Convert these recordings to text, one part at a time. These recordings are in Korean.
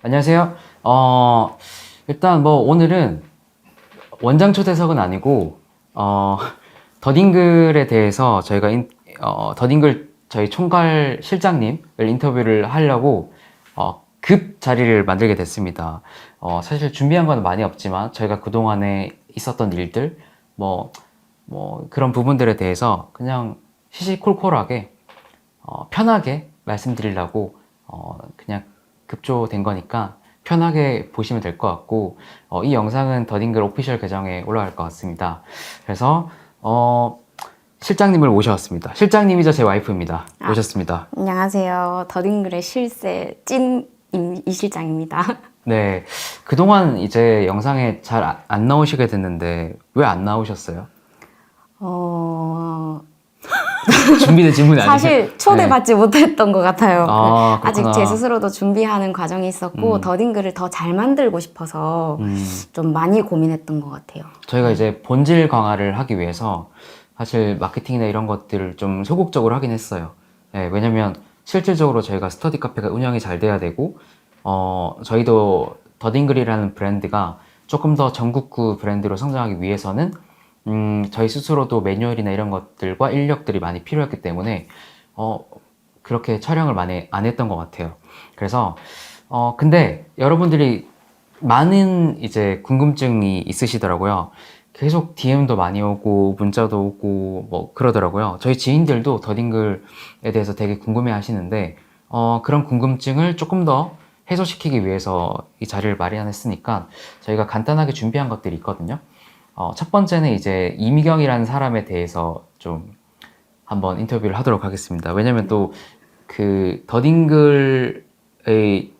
안녕하세요. 일단 뭐 오늘은 원장 초대석은 아니고, 더딩글에 대해서 저희가 더딩글 저희 총괄 실장님을 인터뷰를 하려고 급 자리를 만들게 됐습니다. 사실 준비한 건 많이 없지만 저희가 그동안에 있었던 일들, 뭐 그런 부분들에 대해서 그냥 시시콜콜하게 편하게 말씀드리려고 그냥 급조된 거니까 편하게 보시면 될 것 같고, 이 영상은 더딩글 오피셜 계정에 올라갈 것 같습니다. 그래서 실장님을 모셔왔습니다. 실장님이자 제 와이프입니다. 모셨습니다. 안녕하세요. 더딩글의 실세 찐 이 실장입니다. 네, 그동안 이제 영상에 잘 안 나오시게 됐는데 왜 안 나오셨어요? 준비된 질문이 아니에요? 사실 초대받지 못했던 것 같아요. 아, 아직 그렇구나. 제 스스로도 준비하는 과정이 있었고 더딩글을 더 잘 만들고 싶어서 좀 많이 고민했던 것 같아요. 저희가 이제 본질 강화를 하기 위해서 사실 마케팅이나 이런 것들을 좀 소극적으로 하긴 했어요. 네, 왜냐면 실질적으로 저희가 스터디 카페가 운영이 잘 돼야 되고, 저희도 더딩글이라는 브랜드가 조금 더 전국구 브랜드로 성장하기 위해서는 저희 스스로도 매뉴얼이나 이런 것들과 인력들이 많이 필요했기 때문에 그렇게 촬영을 많이 안 했던 것 같아요. 그래서 근데 여러분들이 많은 이제 궁금증이 있으시더라고요. 계속 DM도 많이 오고 문자도 오고 뭐 그러더라고요. 저희 지인들도 더딩글에 대해서 되게 궁금해 하시는데 그런 궁금증을 조금 더 해소시키기 위해서 이 자리를 마련했으니까 저희가 간단하게 준비한 것들이 있거든요. 첫 번째는 이제 이미경이라는 사람에 대해서 좀 한번 인터뷰를 하도록 하겠습니다. 왜냐면 또 그 더딩글의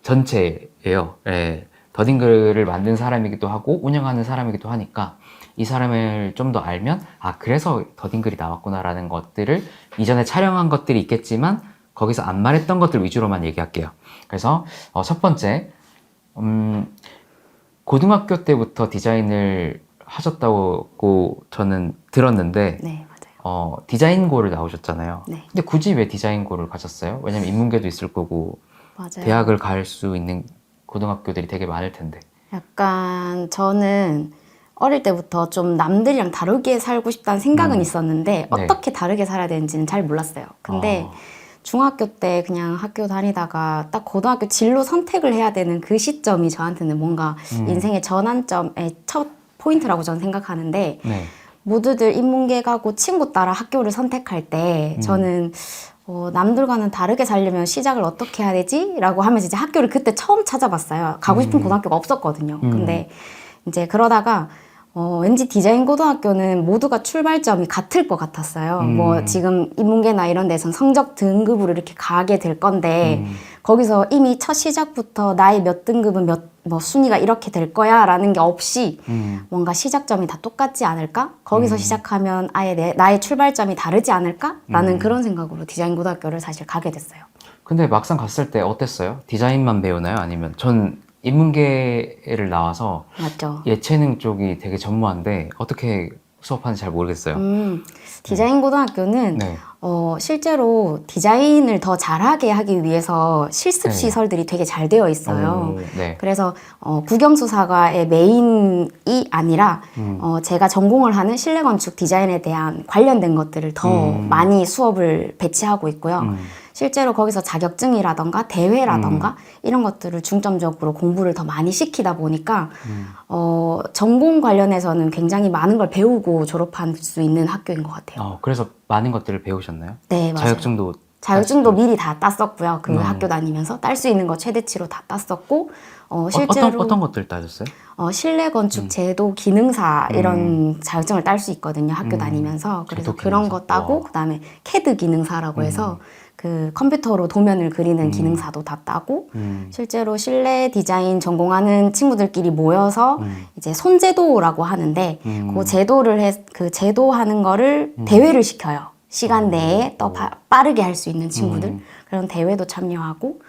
전체예요. 예. 더딩글을 만든 사람이기도 하고 운영하는 사람이기도 하니까 이 사람을 좀 더 알면 그래서 더딩글이 나왔구나라는 것들을 이전에 촬영한 것들이 있겠지만 거기서 안 말했던 것들 위주로만 얘기할게요. 그래서 첫 번째, 고등학교 때부터 디자인을 하셨다고 저는 들었는데 네, 맞아요. 디자인고를 나오셨잖아요. 네. 근데 굳이 왜 디자인고를 가셨어요? 왜냐면 인문계도 있을 거고 맞아요. 대학을 갈 수 있는 고등학교들이 되게 많을 텐데. 약간 저는 어릴 때부터 좀 남들이랑 다르게 살고 싶다는 생각은 있었는데 네. 어떻게 다르게 살아야 되는지는 잘 몰랐어요. 근데 중학교 때 그냥 학교 다니다가 딱 고등학교 진로 선택을 해야 되는 그 시점이 저한테는 뭔가 인생의 전환점의 첫 포인트라고 저는 생각하는데 네. 모두들 인문계 가고 친구 따라 학교를 선택할 때 저는 남들과는 다르게 살려면 시작을 어떻게 해야 되지? 라고 하면서 이제 학교를 그때 처음 찾아봤어요. 가고 싶은 고등학교가 없었거든요. 근데 이제 그러다가 왠지 디자인 고등학교는 모두가 출발점이 같을 것 같았어요. 뭐 지금 인문계나 이런 데선 성적 등급으로 이렇게 가게 될 건데 거기서 이미 첫 시작부터 나의 몇 등급은 뭐 순위가 이렇게 될 거야 라는 게 없이 뭔가 시작점이 다 똑같지 않을까? 거기서 시작하면 아예 나의 출발점이 다르지 않을까? 라는 그런 생각으로 디자인 고등학교를 사실 가게 됐어요. 근데 막상 갔을 때 어땠어요? 디자인만 배우나요? 아니면 전 인문계를 나와서 맞죠? 예체능 쪽이 되게 전무한데 어떻게 수업하는지 잘 모르겠어요. 디자인 고등학교는 네. 실제로 디자인을 더 잘하게 하기 위해서 실습 네. 시설들이 되게 잘 되어 있어요. 네. 그래서 국영수사과의 메인이 아니라 제가 전공을 하는 실내건축 디자인에 대한 관련된 것들을 더 많이 수업을 배치하고 있고요. 실제로 거기서 자격증이라던가 대회라던가 이런 것들을 중점적으로 공부를 더 많이 시키다 보니까 전공 관련해서는 굉장히 많은 걸 배우고 졸업할 수 있는 학교인 것 같아요. 그래서 많은 것들을 배우셨나요? 네, 맞아요. 자격증도 미리 다 땄었고요. 그 학교 다니면서 딸 수 있는 거 최대치로 다 땄었고 실제로 어떤 것들 따졌어요? 실내 건축 제도 기능사 이런 자격증을 딸 수 있거든요. 학교 다니면서. 그래서 제도 그런 기능사? 거 따고 와. 그다음에 캐드 기능사라고 해서 그 컴퓨터로 도면을 그리는 기능사도 다 따고 실제로 실내 디자인 전공하는 친구들끼리 모여서 이제 손제도라고 하는데 그 제도하는 거를 대회를 시켜요. 시간 내에 더 빠르게 할 수 있는 친구들 그런 대회도 참여하고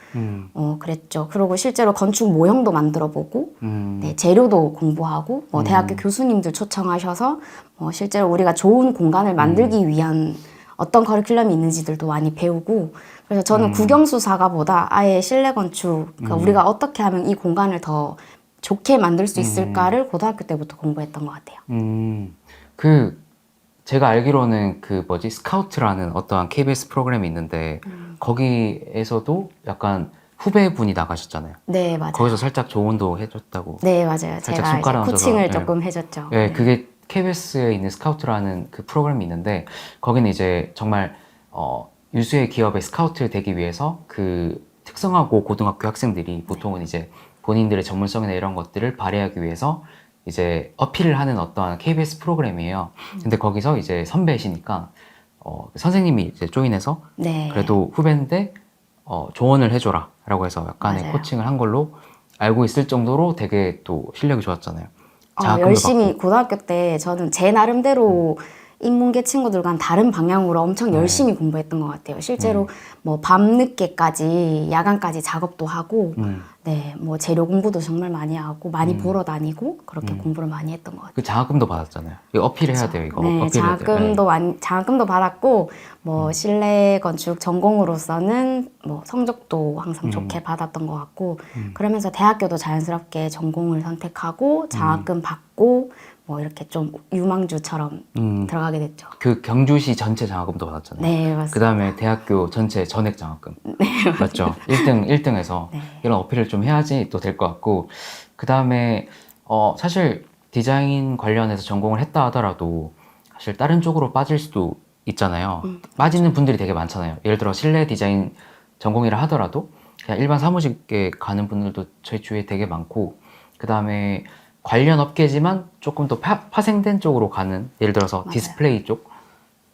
그랬죠. 그리고 실제로 건축 모형도 만들어보고 네, 재료도 공부하고 대학교 교수님들 초청하셔서 실제로 우리가 좋은 공간을 만들기 위한 어떤 커리큘럼이 있는지들도 많이 배우고 그래서 저는 국영수사가보다 아예 실내 건축 그러니까 우리가 어떻게 하면 이 공간을 더 좋게 만들 수 있을까를 고등학교 때부터 공부했던 것 같아요. 그 제가 알기로는 그 뭐지 스카우트라는 어떠한 KBS 프로그램이 있는데 거기에서도 약간 후배분이 나가셨잖아요. 네, 맞아요. 거기서 살짝 조언도 해줬다고. 네, 맞아요. 살짝 제가 이제 손가락 얹어서, 코칭을 예. 조금 해줬죠. 네, 그게 KBS에 있는 스카우트라는 그 프로그램이 있는데 거기는 이제 정말 유수의 기업의 스카우트를 되기 위해서 그 특성화고 고등학교 학생들이 보통은 이제 본인들의 전문성이나 이런 것들을 발휘하기 위해서 이제 어필을 하는 어떠한 KBS 프로그램이에요. 근데 거기서 이제 선배시니까 선생님이 이제 조인해서 네. 그래도 후배인데 조언을 해줘라 라고 해서 약간의 맞아요. 코칭을 한 걸로 알고 있을 정도로 되게 또 실력이 좋았잖아요. 장학금도 열심히 받고. 고등학교 때 저는 제 나름대로 인문계 친구들과는 다른 방향으로 엄청 열심히 공부했던 것 같아요. 실제로 뭐 밤늦게까지 야간까지 작업도 하고 네, 뭐 재료 공부도 정말 많이 하고 많이 보러 다니고 그렇게 공부를 많이 했던 것 같아요. 그 장학금도 받았잖아요. 이거 어필해야 돼요. 이거 네, 어필해야 돼요. 장학금도 받았고 뭐 실내 건축 전공으로서는 뭐 성적도 항상 좋게 받았던 것 같고 그러면서 대학교도 자연스럽게 전공을 선택하고 장학금 받고 뭐 이렇게 좀 유망주처럼 들어가게 됐죠. 그 경주시 전체 장학금도 받았잖아요. 네, 맞습니다. 그 다음에 대학교 전체 전액 장학금. 맞죠? 1등에서 네. 이런 어필을 좀 해야지 또 될 것 같고. 그 다음에 사실 디자인 관련해서 전공을 했다 하더라도 사실 다른 쪽으로 빠질 수도 있잖아요. 빠지는 분들이 되게 많잖아요. 예를 들어 실내 디자인 전공이라 하더라도 그냥 일반 사무직에 가는 분들도 저희 주위에 되게 많고 그 다음에 관련 업계지만 조금 더 파생된 쪽으로 가는 예를 들어서 맞아요. 디스플레이 쪽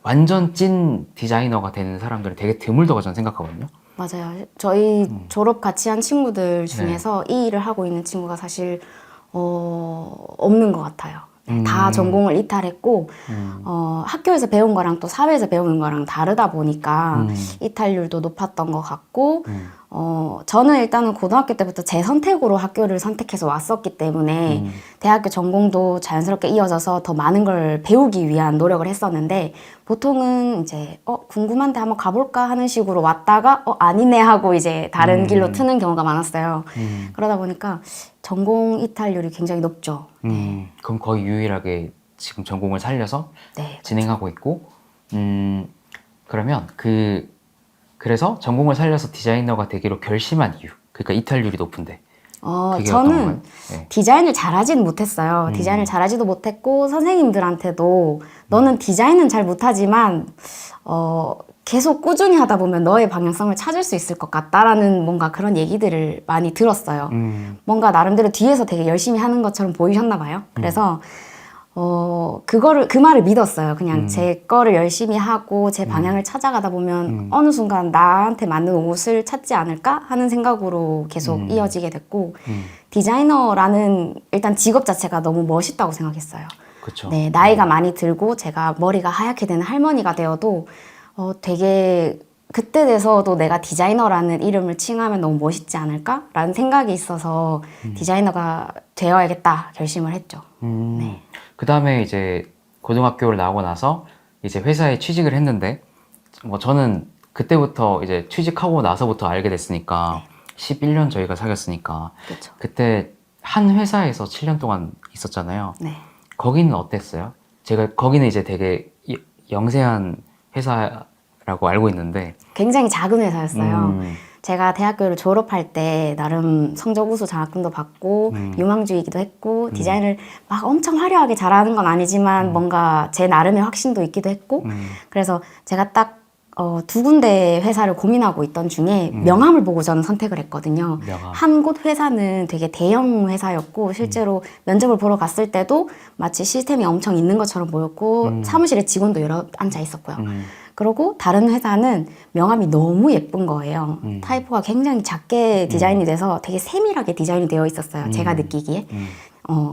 완전 찐 디자이너가 되는 사람들은 되게 드물다고 저는 생각하거든요. 맞아요. 저희 졸업 같이 한 친구들 중에서 이 일을 하고 있는 친구가 사실 없는 것 같아요. 다 전공을 이탈했고 학교에서 배운 거랑 또 사회에서 배우는 거랑 다르다 보니까 이탈률도 높았던 것 같고 저는 일단은 고등학교 때부터 제 선택으로 학교를 선택해서 왔었기 때문에 대학교 전공도 자연스럽게 이어져서 더 많은 걸 배우기 위한 노력을 했었는데 보통은 이제 궁금한데 한번 가볼까 하는 식으로 왔다가 아니네 하고 이제 다른 길로 트는 경우가 많았어요. 그러다 보니까 전공 이탈률이 굉장히 높죠. 그럼 거의 유일하게 지금 전공을 살려서 네, 진행하고 있고 그러면 그래서 전공을 살려서 디자이너가 되기로 결심한 이유 그러니까 이탈률이 높은데 그게 어떤 저는 건가요? 네. 디자인을 잘하지는 못했어요. 디자인을 잘하지도 못했고 선생님들한테도 너는 디자인은 잘 못하지만 계속 꾸준히 하다 보면 너의 방향성을 찾을 수 있을 것 같다라는 뭔가 그런 얘기들을 많이 들었어요. 뭔가 나름대로 뒤에서 되게 열심히 하는 것처럼 보이셨나 봐요. 그래서 그 말을 믿었어요. 그냥 제 거를 열심히 하고 제 방향을 찾아가다 보면 어느 순간 나한테 맞는 옷을 찾지 않을까 하는 생각으로 계속 이어지게 됐고 디자이너라는 일단 직업 자체가 너무 멋있다고 생각했어요. 그쵸. 네, 나이가 많이 들고 제가 머리가 하얗게 되는 할머니가 되어도 되게 그때 돼서도 내가 디자이너라는 이름을 칭하면 너무 멋있지 않을까라는 생각이 있어서 디자이너가 되어야겠다 결심을 했죠. 네. 그 다음에 이제 고등학교를 나오고 나서 이제 회사에 취직을 했는데 뭐 저는 그때부터 이제 취직하고 나서부터 알게 됐으니까 11년 저희가 사귀었으니까 그렇죠. 그때 한 회사에서 7년 동안 있었잖아요. 네. 거기는 어땠어요? 제가 거기는 이제 되게 영세한 회사라고 알고 있는데 굉장히 작은 회사였어요. 제가 대학교를 졸업할 때 나름 성적 우수 장학금도 받고 유망주이기도 했고 디자인을 막 엄청 화려하게 잘하는 건 아니지만 뭔가 제 나름의 확신도 있기도 했고 그래서 제가 딱 두 군데 회사를 고민하고 있던 중에 명함을 보고 저는 선택을 했거든요. 명함. 한 곳 회사는 되게 대형 회사였고 실제로 면접을 보러 갔을 때도 마치 시스템이 엄청 있는 것처럼 보였고 사무실에 직원도 여러 앉아 있었고요. 그리고 다른 회사는 명함이 너무 예쁜 거예요. 타이포가 굉장히 작게 디자인이 돼서 되게 세밀하게 디자인이 되어 있었어요. 제가 느끼기에.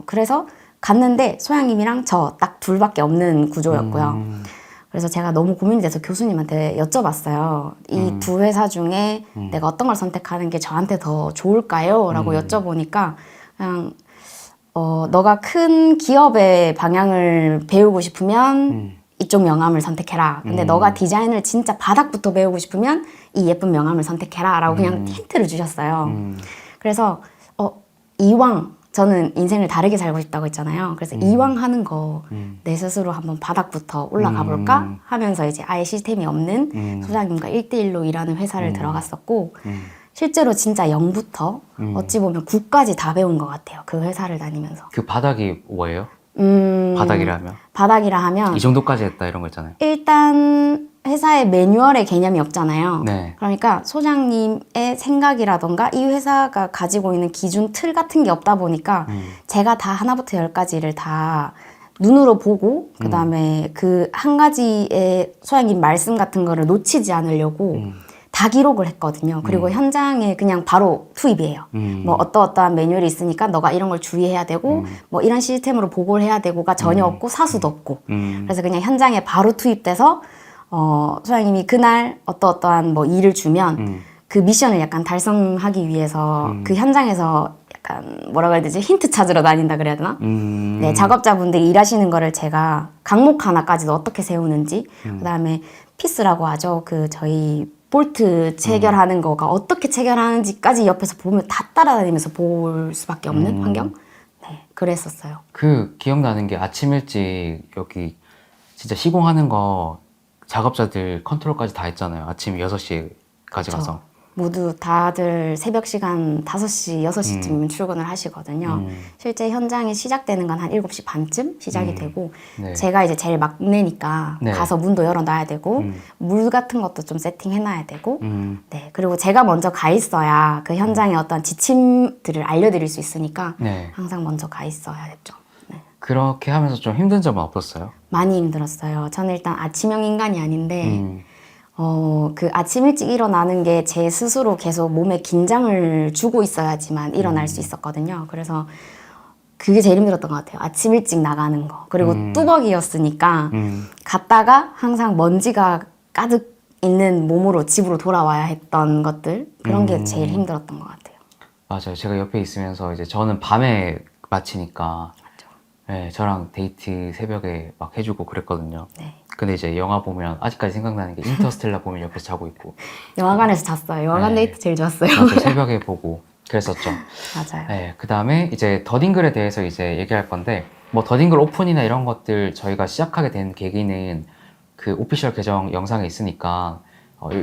그래서 갔는데 소양님이랑 저 딱 둘밖에 없는 구조였고요. 그래서 제가 너무 고민이 돼서 교수님한테 여쭤봤어요. 이 두 회사 중에 내가 어떤 걸 선택하는 게 저한테 더 좋을까요? 라고 여쭤보니까 그냥 너가 큰 기업의 방향을 배우고 싶으면 이쪽 명함을 선택해라. 근데 너가 디자인을 진짜 바닥부터 배우고 싶으면 이 예쁜 명함을 선택해라 라고 그냥 힌트를 주셨어요. 그래서 이왕 저는 인생을 다르게 살고 싶다고 했잖아요. 그래서 이왕 하는 거 내 스스로 한번 바닥부터 올라가 볼까 하면서 이제 아예 시스템이 없는 소장님과 1대1로 일하는 회사를 들어갔었고 실제로 진짜 0부터 어찌 보면 9까지 다 배운 것 같아요. 그 회사를 다니면서. 그 바닥이 뭐예요? 바닥이라면? 바닥이라 하면 이 정도까지 했다 이런 거 있잖아요. 일단 회사의 매뉴얼의 개념이 없잖아요. 네. 그러니까 소장님의 생각이라던가 이 회사가 가지고 있는 기준 틀 같은 게 없다 보니까 제가 다 하나부터 10까지를 다 눈으로 보고 그 다음에 그 한 가지의 소장님 말씀 같은 거를 놓치지 않으려고 다 기록을 했거든요. 그리고 현장에 그냥 바로 투입이에요. 뭐 어떠한 매뉴얼이 있으니까 너가 이런 걸 주의해야 되고 뭐 이런 시스템으로 보고를 해야 되고가 전혀 없고 사수도 없고 그래서 그냥 현장에 바로 투입돼서 소장님이 그날 어떠한 뭐 일을 주면 그 미션을 약간 달성하기 위해서 그 현장에서 약간 뭐라고 해야 되지? 힌트 찾으러 다닌다 그래야 되나? 네, 작업자분들이 일하시는 거를 제가 강목 하나까지도 어떻게 세우는지 그다음에 피스라고 하죠. 그 저희 볼트 체결하는 거가 어떻게 체결하는지까지 옆에서 보면 다 따라다니면서 볼 수밖에 없는 환경? 네, 그랬었어요. 그 기억나는 게 아침 일찍 여기 진짜 시공하는 거 작업자들 컨트롤까지 다 했잖아요. 아침 6시까지 가서. 모두 다들 새벽 시간 5시, 6시쯤 출근을 하시거든요. 실제 현장이 시작되는 건 한 7시 반쯤 시작이 되고 네. 제가 이제 제일 막내니까 네. 가서 문도 열어놔야 되고 물 같은 것도 좀 세팅해놔야 되고 네, 그리고 제가 먼저 가 있어야 그 현장의 어떤 지침들을 알려드릴 수 있으니까 네. 항상 먼저 가 있어야 됐죠. 네. 그렇게 하면서 좀 힘든 점은 없었어요? 많이 힘들었어요. 저는 일단 아침형 인간이 아닌데 그 아침 일찍 일어나는 게 제 스스로 계속 몸에 긴장을 주고 있어야지만 일어날 수 있었거든요. 그래서 그게 제일 힘들었던 것 같아요. 아침 일찍 나가는 거. 그리고 뚜벅이였으니까 갔다가 항상 먼지가 가득 있는 몸으로 집으로 돌아와야 했던 것들. 그런 게 제일 힘들었던 것 같아요. 맞아요. 제가 옆에 있으면서 이제 저는 밤에 마치니까 네, 저랑 데이트 새벽에 막 해주고 그랬거든요. 네. 근데 이제 영화 보면 아직까지 생각나는 게 인터스텔라 보면 옆에서 자고 있고 영화관에서 잤어요. 영화관 네. 데이트 제일 좋았어요. 맞아요. 새벽에 보고 그랬었죠. 맞아요. 네, 그 다음에 이제 더딩글에 대해서 이제 얘기할 건데 뭐 더딩글 오픈이나 이런 것들 저희가 시작하게 된 계기는 그 오피셜 계정 영상에 있으니까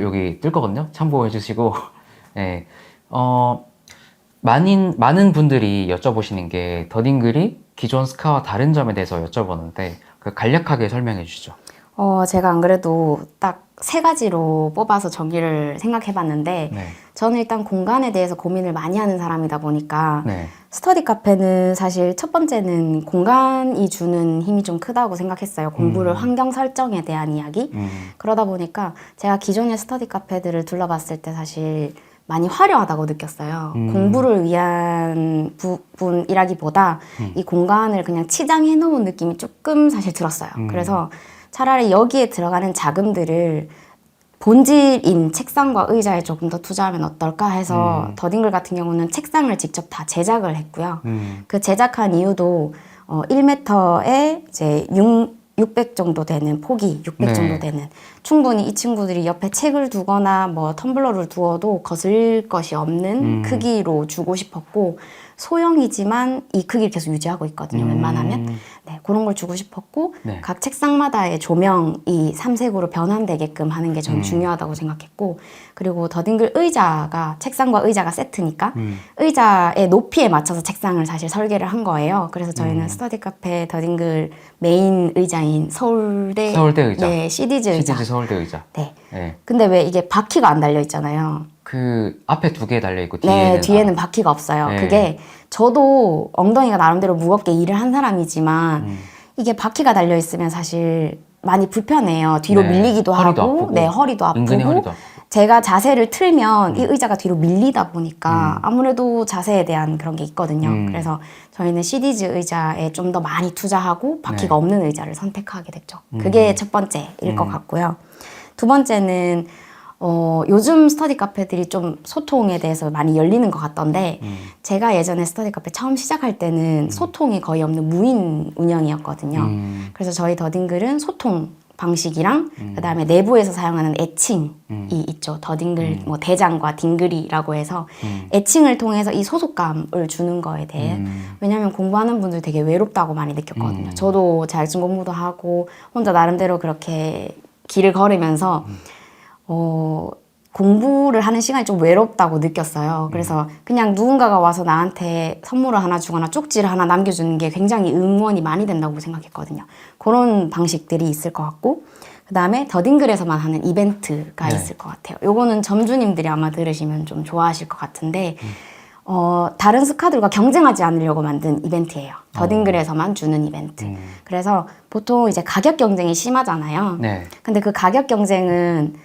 여기 뜰 거거든요. 참고해 주시고 네, 많은 분들이 여쭤보시는 게 더딩글이 기존 스카와 다른 점에 대해서 여쭤보는데 그 간략하게 설명해 주시죠. 제가 안 그래도 딱 3가지로 뽑아서 정의를 생각해 봤는데 네. 저는 일단 공간에 대해서 고민을 많이 하는 사람이다 보니까 네. 스터디 카페는 사실 첫 번째는 공간이 주는 힘이 좀 크다고 생각했어요. 공부를 환경 설정에 대한 이야기. 그러다 보니까 제가 기존의 스터디 카페들을 둘러봤을 때 사실 많이 화려하다고 느꼈어요. 공부를 위한 부분이라기보다 이 공간을 그냥 치장해 놓은 느낌이 조금 사실 들었어요. 그래서 차라리 여기에 들어가는 자금들을 본질인 책상과 의자에 조금 더 투자하면 어떨까 해서 더딩글 같은 경우는 책상을 직접 다 제작을 했고요. 그 제작한 이유도 1m에 이제 600 정도 되는 폭이 600 네. 정도 되는 충분히 이 친구들이 옆에 책을 두거나 뭐 텀블러를 두어도 거슬릴 것이 없는 크기로 주고 싶었고 소형이지만 이 크기를 계속 유지하고 있거든요. 웬만하면 네, 그런 걸 주고 싶었고 네. 각 책상마다의 조명이 3색으로 변환되게끔 하는 게 저는 중요하다고 생각했고 그리고 더딩글 의자가 책상과 의자가 세트니까 의자의 높이에 맞춰서 책상을 사실 설계를 한 거예요. 그래서 저희는 스터디 카페 더딩글 메인 의자인 서울대 의자. 네, CD즈 의자. CDG 서울대 의자. 네. 네. 근데 왜 이게 바퀴가 안 달려 있잖아요. 그 앞에 2개 달려 있고 네, 뒤에는 바퀴가 없어요. 네. 그게 저도 엉덩이가 나름대로 무겁게 일을 한 사람이지만 이게 바퀴가 달려 있으면 사실 많이 불편해요. 뒤로 네. 밀리기도 허리도 하고, 아프고. 네, 허리도 아프고. 은근히 허리도 아프고. 제가 자세를 틀면 이 의자가 뒤로 밀리다 보니까 아무래도 자세에 대한 그런 게 있거든요. 그래서 저희는 CD즈 의자에 좀 더 많이 투자하고 바퀴가 네. 없는 의자를 선택하게 됐죠. 그게 첫 번째일 것 같고요. 두 번째는 요즘 스터디 카페들이 좀 소통에 대해서 많이 열리는 것 같던데 제가 예전에 스터디 카페 처음 시작할 때는 소통이 거의 없는 무인 운영이었거든요. 그래서 저희 더딩글은 소통 방식이랑 그다음에 내부에서 사용하는 애칭이 있죠. 더딩글 뭐 대장과 딩글이라고 해서 애칭을 통해서 이 소속감을 주는 거에 대해 왜냐하면 공부하는 분들 되게 외롭다고 많이 느꼈거든요. 저도 자격증 공부도 하고 혼자 나름대로 그렇게 길을 걸으면서 공부를 하는 시간이 좀 외롭다고 느꼈어요. 그래서 그냥 누군가가 와서 나한테 선물을 하나 주거나 쪽지를 하나 남겨주는 게 굉장히 응원이 많이 된다고 생각했거든요. 그런 방식들이 있을 것 같고 그 다음에 더딩글에서만 하는 이벤트가 네. 있을 것 같아요. 요거는 점주님들이 아마 들으시면 좀 좋아하실 것 같은데 다른 스카들과 경쟁하지 않으려고 만든 이벤트예요. 더딩글에서만 주는 이벤트. 그래서 보통 이제 가격 경쟁이 심하잖아요. 네. 근데 그 가격 경쟁은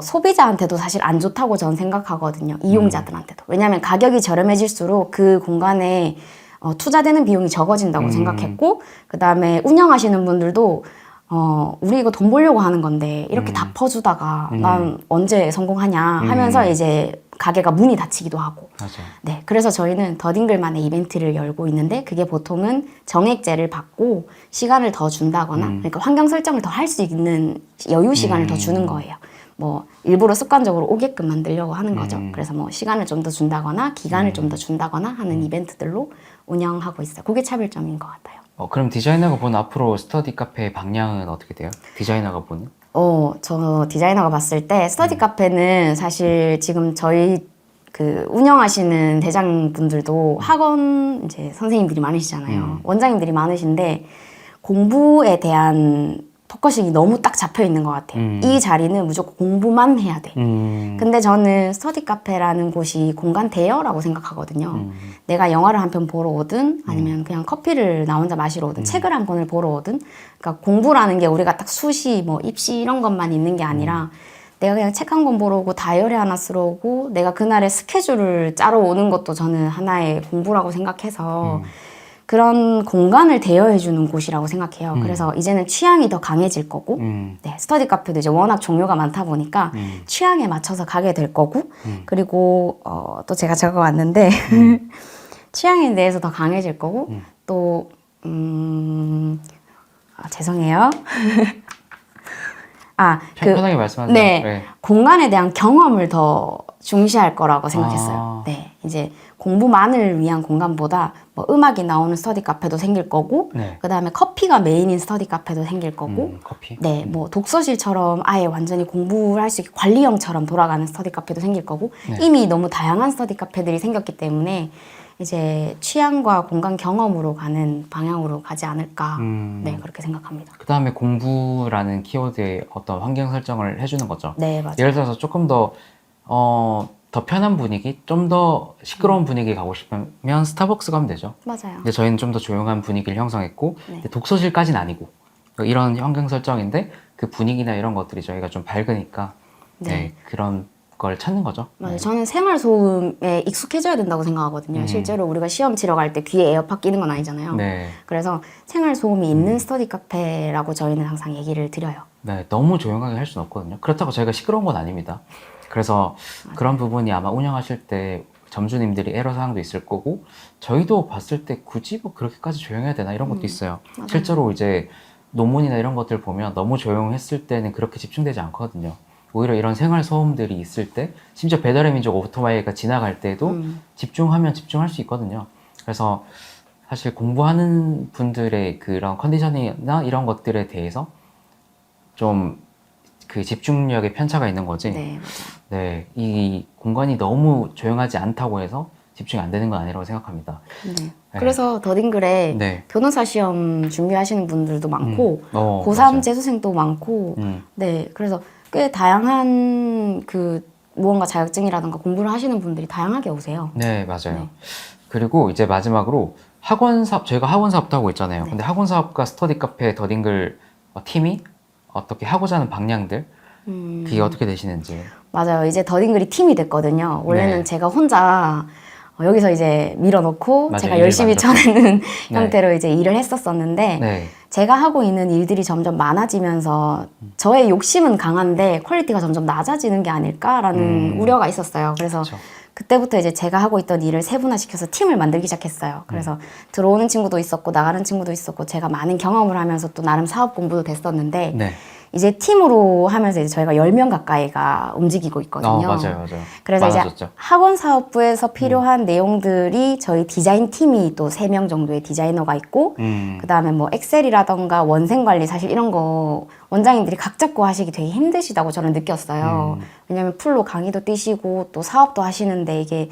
소비자한테도 사실 안 좋다고 저는 생각하거든요. 이용자들한테도. 왜냐하면 가격이 저렴해질수록 그 공간에 투자되는 비용이 적어진다고 생각했고 그 다음에 운영하시는 분들도 우리 이거 돈 벌려고 하는 건데 이렇게 다 퍼주다가 난 언제 성공하냐 하면서 이제 가게가 문이 닫히기도 하고. 맞아요. 네, 그래서 저희는 더딩글만의 이벤트를 열고 있는데 그게 보통은 정액제를 받고 시간을 더 준다거나 그러니까 환경 설정을 더 할 수 있는 여유 시간을 더 주는 거예요. 뭐 일부러 습관적으로 오게끔 만들려고 하는 거죠. 그래서 뭐 시간을 좀 더 준다거나 기간을 좀 더 준다거나 하는 이벤트들로 운영하고 있어요. 그게 차별점인 것 같아요. 그럼 디자이너가 보는 앞으로 스터디 카페의 방향은 어떻게 돼요? 디자이너가 보는? 저 디자이너가 봤을 때 스터디 카페는 사실 지금 저희 그 운영하시는 대장분들도 학원 이제 선생님들이 많으시잖아요. 원장님들이 많으신데 공부에 대한 포커싱이 너무 딱 잡혀 있는 것 같아요. 이 자리는 무조건 공부만 해야 돼. 근데 저는 스터디 카페라는 곳이 공간 대여라고 생각하거든요. 내가 영화를 한 편 보러 오든 아니면 그냥 커피를 나 혼자 마시러 오든 책을 한 권을 보러 오든 그러니까 공부라는 게 우리가 딱 수시, 뭐 입시 이런 것만 있는 게 아니라 내가 그냥 책 한 권 보러 오고 다이어리 하나 쓰러 오고 내가 그날의 스케줄을 짜러 오는 것도 저는 하나의 공부라고 생각해서 그런 공간을 대여해주는 곳이라고 생각해요. 그래서 이제는 취향이 더 강해질 거고, 네, 스터디 카페도 이제 워낙 종류가 많다 보니까 취향에 맞춰서 가게 될 거고, 그리고 또 제가 적어왔는데 취향에 대해서 더 강해질 거고, 또 죄송해요. 편하게 말씀하세요. 네, 공간에 대한 경험을 더 중시할 거라고 생각했어요. 네, 이제 공부만을 위한 공간보다 뭐 음악이 나오는 스터디 카페도 생길 거고, 네. 그 다음에 커피가 메인인 스터디 카페도 생길 거고, 커피? 네, 뭐 독서실처럼 아예 완전히 공부를 할 수 있게 관리형처럼 돌아가는 스터디 카페도 생길 거고, 네. 이미 너무 다양한 스터디 카페들이 생겼기 때문에 이제 취향과 공간 경험으로 가는 방향으로 가지 않을까, 네, 그렇게 생각합니다. 그 다음에 공부라는 키워드에 어떤 환경 설정을 해주는 거죠. 네, 맞아요. 예를 들어서 조금 더 편한 분위기, 좀 더 시끄러운 분위기 가고 싶으면 스타벅스 가면 되죠. 맞아요. 근데 저희는 좀 더 조용한 분위기를 형성했고, 네. 근데 독서실까지는 아니고, 이런 환경 설정인데, 그 분위기나 이런 것들이 저희가 좀 밝으니까, 네, 그런 걸 찾는 거죠. 맞아요. 저는 생활 소음에 익숙해져야 된다고 생각하거든요. 실제로 우리가 시험 치러 갈 때 귀에 에어팟 끼는 건 아니잖아요. 네. 그래서 생활 소음이 있는 스터디 카페라고 저희는 항상 얘기를 드려요. 네, 너무 조용하게 할 수는 없거든요. 그렇다고 저희가 시끄러운 건 아닙니다. 그래서 그런 부분이 아마 운영하실 때 점주님들이 애로사항도 있을 거고, 저희도 봤을 때 굳이 뭐 그렇게까지 조용해야 되나 이런 것도 있어요. 맞아요. 실제로 이제 논문이나 이런 것들 보면 너무 조용했을 때는 그렇게 집중되지 않거든요. 오히려 이런 생활 소음들이 있을 때, 심지어 배달의 민족 오토바이가 지나갈 때도 집중하면 집중할 수 있거든요. 그래서 사실 공부하는 분들의 그런 컨디션이나 이런 것들에 대해서 좀 그 집중력에 편차가 있는 거지. 네, 맞아요. 네, 이 공간이 너무 조용하지 않다고 해서 집중이 안 되는 건 아니라고 생각합니다. 네. 그래서 더딩글에 네. 변호사 시험 준비하시는 분들도 많고, 고3 맞아요. 재수생도 많고, 네. 그래서 꽤 다양한 그 무언가 자격증이라든가 공부를 하시는 분들이 다양하게 오세요. 네, 맞아요. 네. 그리고 이제 마지막으로 학원 사업, 저희가 학원 사업도 하고 있잖아요. 네. 근데 학원 사업과 스터디 카페 더딩글 팀이 어떻게 하고자 하는 방향들, 그게 어떻게 되시는지. 맞아요. 이제 더딩글이 팀이 됐거든요. 원래는 네. 제가 혼자 여기서 이제 밀어넣고 맞아요. 제가 일을 열심히 만들었죠. 쳐내는 네. 형태로 이제 일을 했었었는데 네. 제가 하고 있는 일들이 점점 많아지면서 저의 욕심은 강한데 퀄리티가 점점 낮아지는 게 아닐까라는 우려가 있었어요. 그래서 그쵸. 그때부터 이제 제가 하고 있던 일을 세분화시켜서 팀을 만들기 시작했어요. 그래서 들어오는 친구도 있었고 나가는 친구도 있었고 제가 많은 경험을 하면서 또 나름 사업 공부도 됐었는데 네. 이제 팀으로 하면서 이제 저희가 10명 가까이가 움직이고 있거든요. 맞아요. 그래서 많아졌죠. 이제 학원 사업부에서 필요한 내용들이 저희 디자인 팀이 또 3명 정도의 디자이너가 있고, 그 다음에 뭐 엑셀이라던가 원생 관리 사실 이런 거 원장님들이 각 잡고 하시기 되게 힘드시다고 저는 느꼈어요. 왜냐면 풀로 강의도 뛰시고 또 사업도 하시는데 이게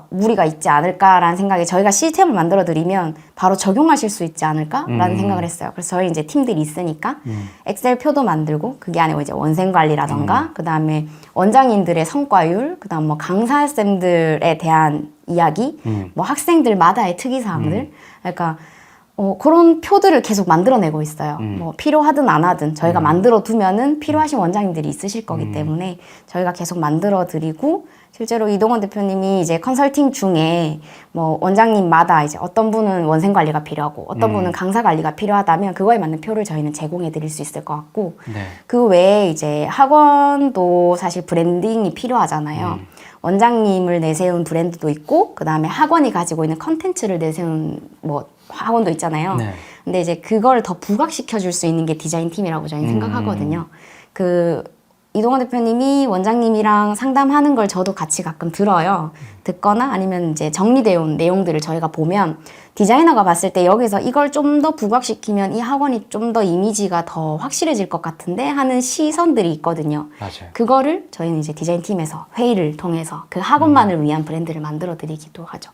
무리가 있지 않을까라는 생각에 저희가 시스템을 만들어 드리면 바로 적용하실 수 있지 않을까라는 생각을 했어요. 그래서 저희 이제 팀들이 있으니까 엑셀 표도 만들고 그게 아니고 이제 원생 관리라던가 그 다음에 원장님들의 성과율, 그 다음 뭐 강사쌤들에 대한 이야기, 뭐 학생들마다의 특이사항들, 그러니까 그런 표들을 계속 만들어내고 있어요. 뭐 필요하든 안 하든 저희가 만들어 두면은 필요하신 원장님들이 있으실 거기 때문에 저희가 계속 만들어 드리고, 실제로 이동원 대표님이 이제 컨설팅 중에 뭐 원장님마다 이제 어떤 분은 원생 관리가 필요하고 어떤 분은 강사 관리가 필요하다면 그거에 맞는 표를 저희는 제공해 드릴 수 있을 것 같고, 그 외에 이제 학원도 사실 브랜딩이 필요하잖아요. 원장님을 내세운 브랜드도 있고 그 다음에 학원이 가지고 있는 컨텐츠를 내세운 뭐 학원도 있잖아요. 근데 이제 그걸 더 부각시켜 줄 수 있는 게 디자인 팀이라고 저희는 생각하거든요. 이동원 대표님이 원장님이랑 상담하는 걸 저도 같이 가끔 들어요. 듣거나 아니면 이제 정리되어 온 내용들을 저희가 보면 디자이너가 봤을 때 여기서 이걸 좀 더 부각시키면 이 학원이 좀 더 이미지가 더 확실해질 것 같은데 하는 시선들이 있거든요. 맞아요. 그거를 저희는 이제 디자인 팀에서 회의를 통해서 그 학원만을 위한 브랜드를 만들어 드리기도 하죠.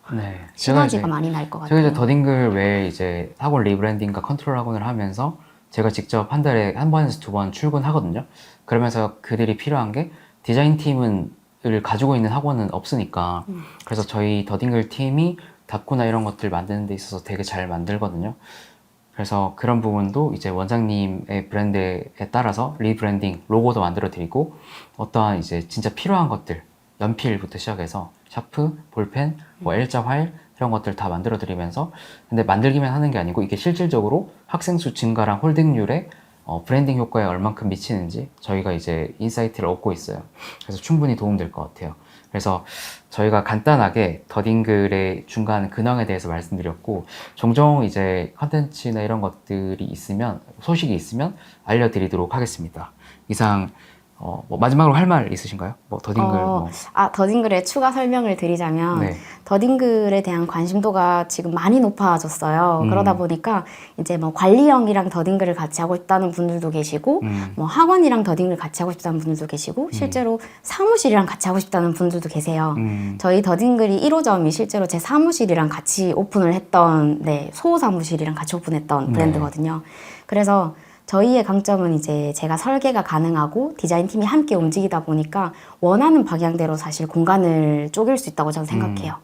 시너지가 많이 날 것 같아요. 제가 이제 더딩글 외에 이제 학원 리브랜딩과 컨트롤 학원을 하면서 제가 직접 한 달에 한 번에서 2번 출근하거든요. 그러면서 그들이 필요한 게 디자인 팀을 가지고 있는 학원은 없으니까 그래서 저희 더딩글 팀이 다꾸나 이런 것들 만드는 데 있어서 되게 잘 만들거든요. 그래서 그런 부분도 이제 원장님의 브랜드에 따라서 리브랜딩, 로고도 만들어 드리고 어떠한 이제 진짜 필요한 것들, 연필부터 시작해서 샤프, 볼펜, 뭐 L자 파일 이런 것들 다 만들어 드리면서, 근데 만들기만 하는 게 아니고 이게 실질적으로 학생 수 증가랑 홀딩률에 브랜딩 효과에 얼만큼 미치는지 저희가 이제 인사이트를 얻고 있어요. 그래서 충분히 도움될 것 같아요. 그래서 저희가 간단하게 더딩글의 중간 근황에 대해서 말씀드렸고, 종종 이제 컨텐츠나 이런 것들이 있으면, 소식이 있으면 알려드리도록 하겠습니다. 이상 뭐 마지막으로 할 말 있으신가요? 뭐 더딩글 더딩글에 추가 설명을 드리자면 더딩글에 대한 관심도가 지금 많이 높아졌어요. 그러다 보니까 이제 뭐 관리형이랑 더딩글을 같이 하고 싶다는 분들도 계시고 뭐 학원이랑 더딩글 같이 하고 싶다는 분들도 계시고 실제로 사무실이랑 같이 하고 싶다는 분들도 계세요. 저희 더딩글이 1호점이 실제로 제 사무실이랑 같이 오픈을 했던 소사무실이랑 같이 오픈했던 브랜드거든요. 그래서 저희의 강점은 이제 제가 설계가 가능하고 디자인 팀이 함께 움직이다 보니까 원하는 방향대로 사실 공간을 쪼갤 수 있다고 저는 생각해요.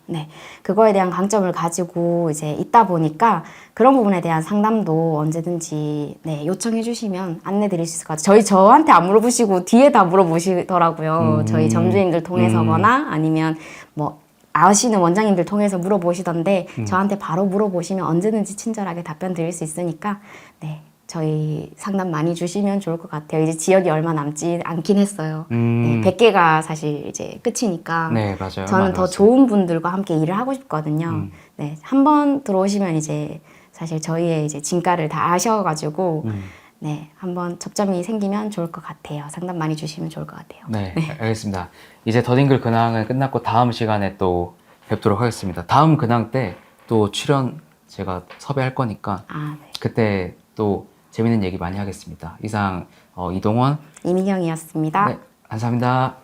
그거에 대한 강점을 가지고 이제 있다 보니까 그런 부분에 대한 상담도 언제든지 요청해 주시면 안내 드릴 수 있을 것 같아요. 저한테 안 물어보시고 뒤에 다 물어보시더라고요. 저희 점주님들 통해서거나 아니면 뭐 아시는 원장님들 통해서 물어보시던데 저한테 바로 물어보시면 언제든지 친절하게 답변 드릴 수 있으니까 저희 상담 많이 주시면 좋을 것 같아요. 이제 지역이 얼마 남지 않긴 했어요. 100개가 사실 이제 끝이니까. 맞아요. 저는 더 좋은 분들과 함께 일을 하고 싶거든요. 한번 들어오시면 이제 사실 저희의 이제 진가를 다 아셔가지고 한번 접점이 생기면 좋을 것 같아요. 상담 많이 주시면 좋을 것 같아요. 알겠습니다. 이제 더딩글 근황은 끝났고 다음 시간에 또 뵙도록 하겠습니다. 다음 근황 때 또 출연 제가 섭외할 거니까 그때 또 재밌는 얘기 많이 하겠습니다. 이상 이동원, 이미경이었습니다. 감사합니다.